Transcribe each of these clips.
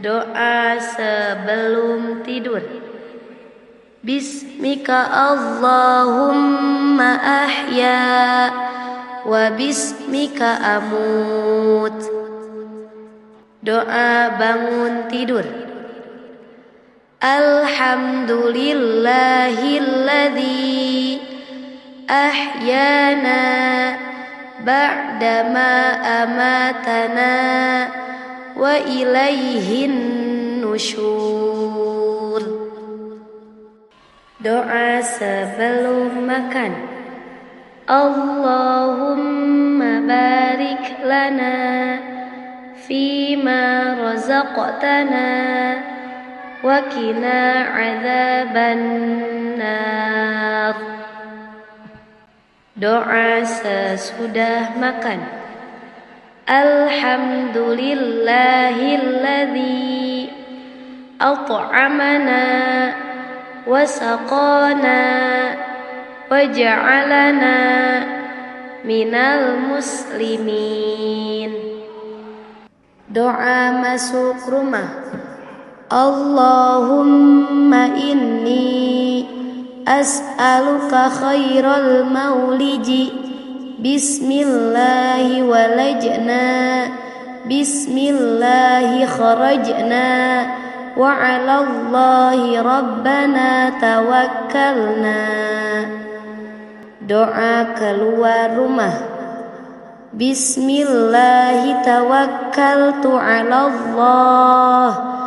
Doa sebelum tidur. Bismika Allahumma ahya wa bismika amut. Doa bangun tidur. Alhamdulillahilladzi ahyana ba'dama amatana wa ilaihin nusyur. Doa sebelum makan. Allahumma barik lana fima razaqtana wa qina adzaban nar. Doa sesudah makan. Alhamdulillahilladzi at'amana wa saqana wa ja'alana minal muslimin. Doa masuk rumah. Allahumma inni as'aluka khairal mauliji bismillahi walajna bismillahi kharajna wa 'alallahi rabbana tawakkalna. Doa keluar rumah. Bismillahi tawakkaltu 'alallah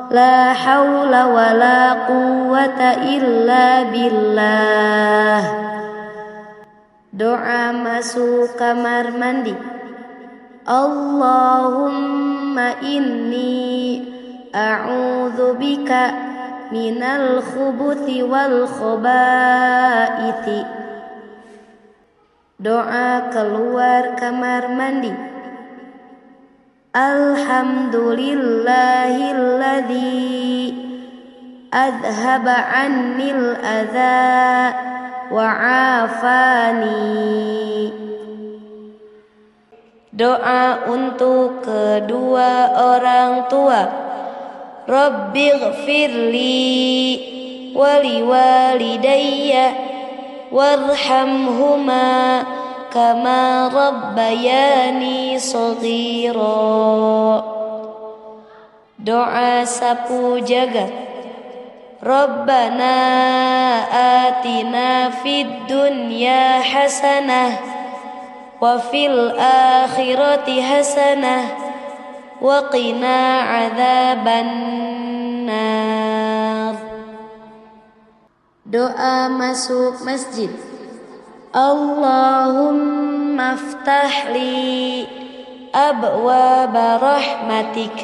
la haula wa la quwwata illa billah. Doa masuk kamar mandi. Allahumma inni a'udzu bika minal khubuthi wal khabaithi. Doa keluar kamar mandi. Alhamdulillahilladzi adhaba 'annil adza wa 'afani. Doa untuk kedua orang tua. Rabbighfirli wa liwalidayya warhamhuma kama rabbayani shaghira. Doa sapu jagat. Rabbana atina fid dunya hasanah wa fil akhirati hasanah wa qina adzaban nar. Doa masuk masjid. Allahumma aftah li abwaaba rahmatik.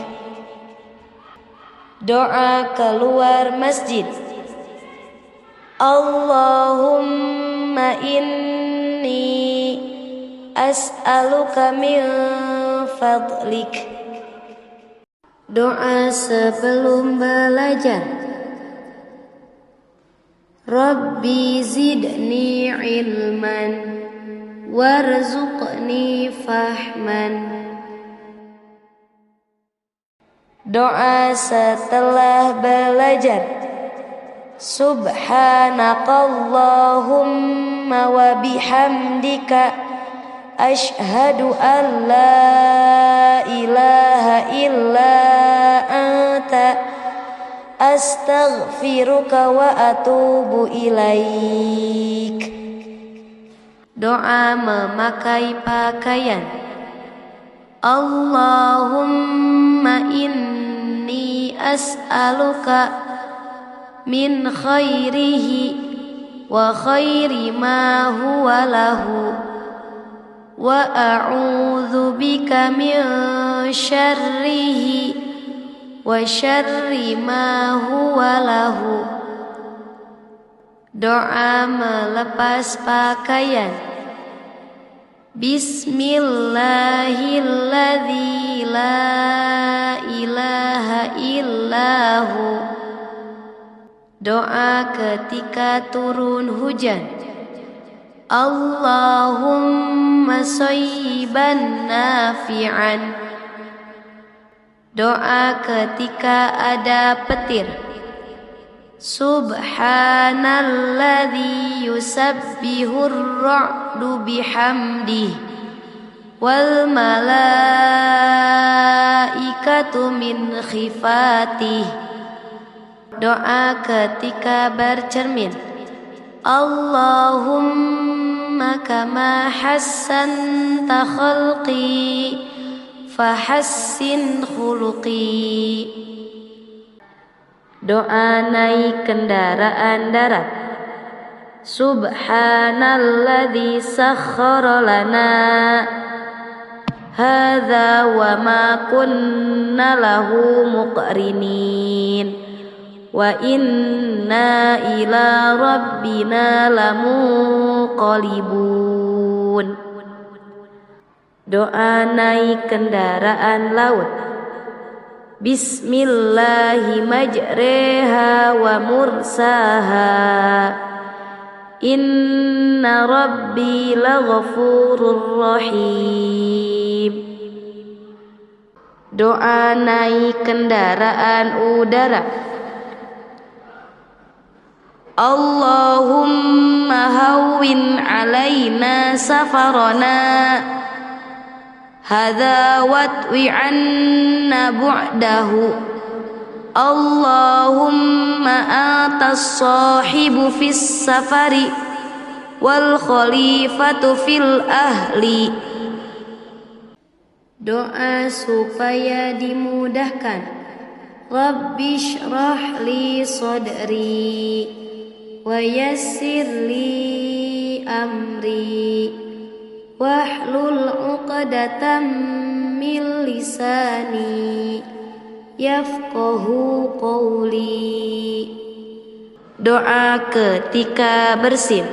Doa keluar masjid. Allahumma inni as'aluka min fadlik. Doa sebelum belajar. Rabbi zidni ilman warzuqni fahman. Doa setelah belajar. Subhanakallahumma wa bihamdika ashhadu an la ilaha illa anta astaghfiruka wa atubu ilaik. Doa memakai pakaian. Allahumma inni as'aluka min khairihi wa khairi ma huwa lahu wa a'udzu bika min syarrihi wa syarri ma huwa lahu. Doa melepas pakaian. Bismillahilladzi la ilaha illahu. Doa ketika turun hujan. Allahumma shayyiban nafi'an. Doa ketika ada petir. Subhanalladzi yusabbihur ra'du bihamdih wal malaikatu min khifatih. Doa ketika bercermin. Allahumma kama hassanta khalqi fahassin khuluqi. Doa naik kendaraan darat. Subhanalladzi sakhkhara lana hadza wa ma kunna lahu muqrinin wa inna ila rabbina lamunqalibun. Doa naik kendaraan laut. Bismillahi majreha wa mursaha inna rabbi laghafurur rahim. Doa naik kendaraan udara. Allahumma hawwin alaina safarana hadza watwi anna bu'dahu. Allahumma atas sahibu fis safari wal khalifatu fil ahli. Doa supaya dimudahkan. Rabbi shrah li sadri wa yassir li amri wahlul 'uqdatam min lisani yafqahu qawli. Doa ketika bersin.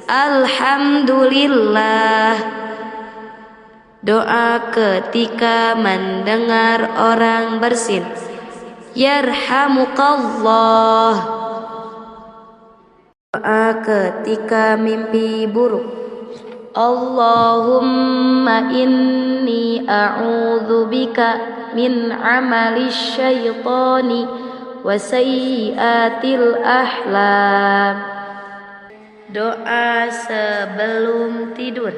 Alhamdulillah. Doa ketika mendengar orang bersin. Yarhamukallah. Doa ketika mimpi buruk. Allahumma inni a'udzu bika min amali syaitani wa sayyiatil ahlam. Doa sebelum tidur.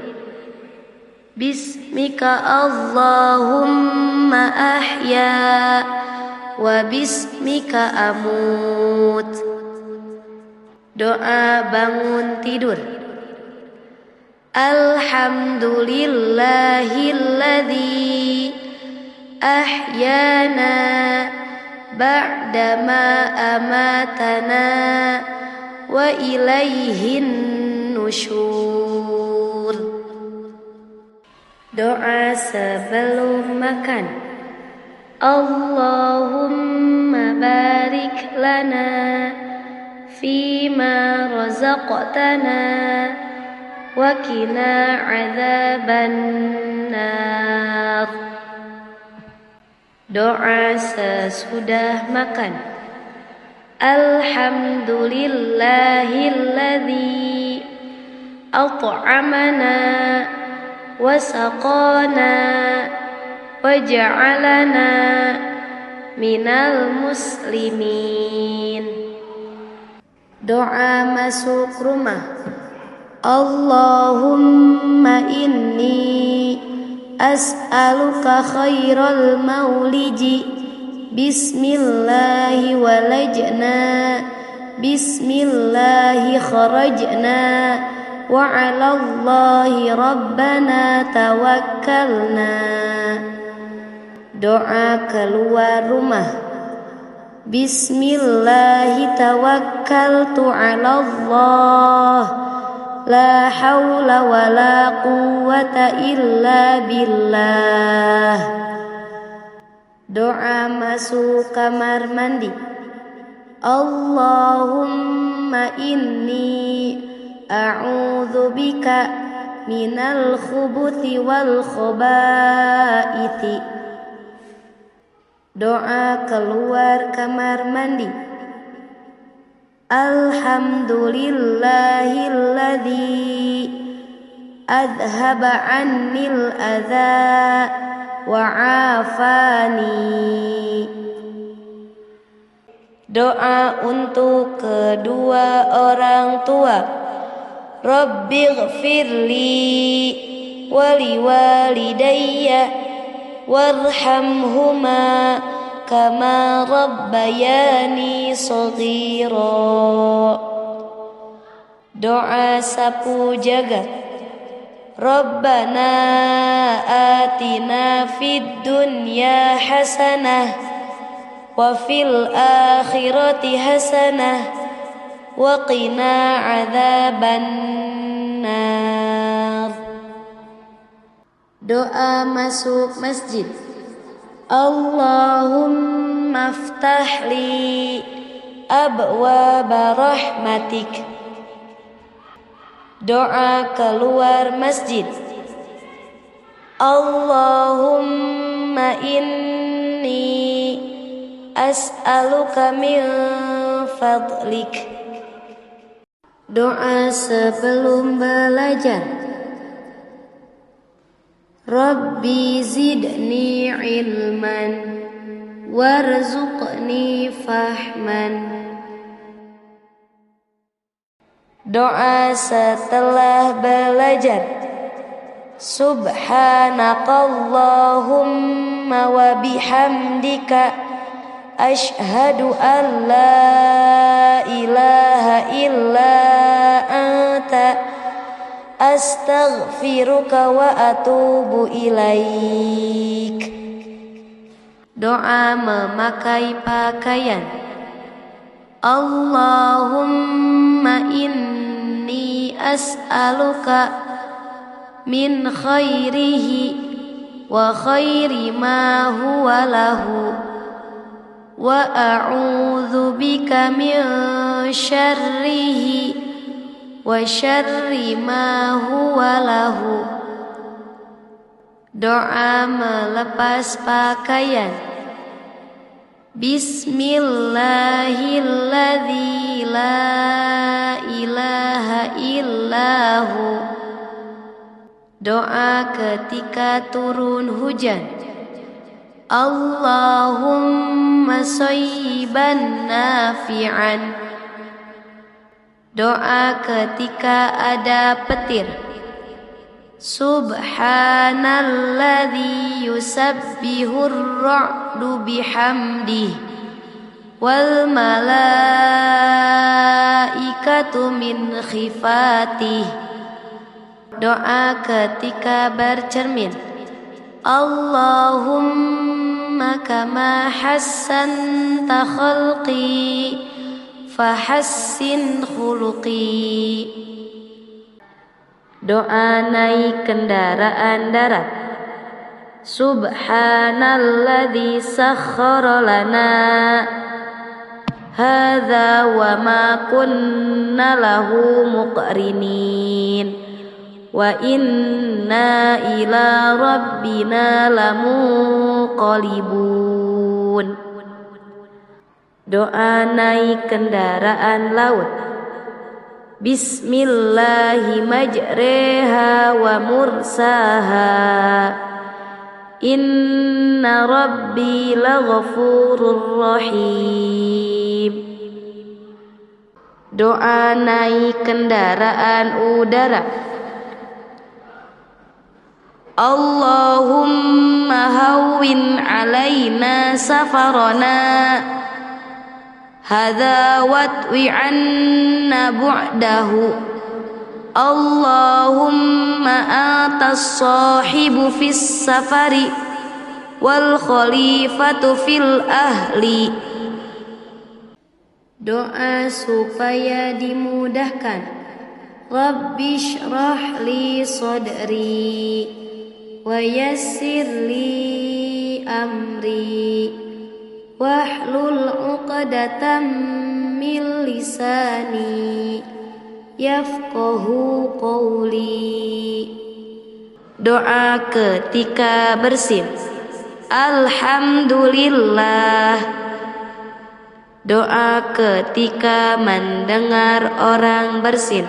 Bismika Allahumma ahya wa bismika amut. Doa bangun tidur. Alhamdulillahilladzi ahyana ba'dama amatana wa ilaihin nusyur. Doa sebelum makan. Allahumma barik lana fima razaqtana wa qina adzaban nar. Doa sesudah makan. Alhamdulillahilladzi at'amana wa saqana wa ja'alana minal muslimin. Doa masuk rumah. Allahumma inni as'aluka khairal mauliji bismillahi walajna bismillahi kharajna wa 'alallahi rabbana tawakkalna. Doa keluar rumah. Bismillahi tawakkaltu 'alallah la haula wa la quwwata illa billah. Doa masuk kamar mandi. Allahumma inni a'udzu bika minal khubuthi wal khaba'iti. Doa keluar kamar mandi. Alhamdulillahilladzi adhaba 'annil adza wa'afani. Doa untuk kedua orang tua. Rabbighfirli wali walidayya warhamhuma kama rabbayani shaghira. Doa sapu jagat. Rabbana atina fid dunya hasanah wa fil akhirati hasanah wa qina adzabannar. Doa masuk masjid. Allahumma aftah li abwaaba rahmatik. Doa keluar masjid. Allahumma inni as'aluka min fadlik. Doa sebelum belajar. Rabbi zidni ilman warzuqni fahman. Doa setelah belajar. Subhanakallahumma wa bihamdika ashhadu an la ilaha illa anta astaghfiruka wa atubu ilaik. Doa memakai pakaian. Allahumma inni as'aluka min khairihi wa khairi ma huwa lahu wa a'udzu bika min syarrihi wa syarri ma huwa lahu. Doa melepas pakaian. Bismillahilladzi la ilaha illahu. Doa ketika turun hujan. Allahumma shayyiban nafi'an. Doa ketika ada petir. Subhanalladzi yusabbihur ra'du bihamdihi wal malaikatu min khifatihi. Doa ketika bercermin. Allahumma kama hassanta khalqi fahassin khuluqi. Doa naik kendaraan darat. Subhanalladzi sakhkhara lana hadza wa ma kunna lahu muqrinin wa inna ila rabbina lamunqalibun. Doa naik kendaraan laut. Bismillahi majreha wa mursaha inna rabbi laghafurur rahim. Doa naik kendaraan udara. Allahumma hawwin alaina safarana hadza watwi anna bu'dahu. Allahumma atas sahibu fis safari wal khalifatu fil ahli. Doa supaya dimudahkan. Rabbi shrah li sadri wa yassir li amri wahlul 'uqdatam min lisani yafqahu qawli. Doa ketika bersin. Alhamdulillah. Doa ketika mendengar orang bersin.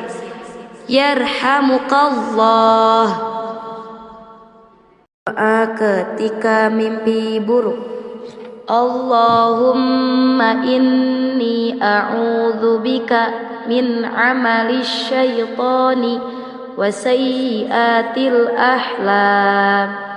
Yarhamukallah. doa ketika mimpi buruk. Allahumma inni a'udzubika min amali syaitani wa sayyiatil ahlam.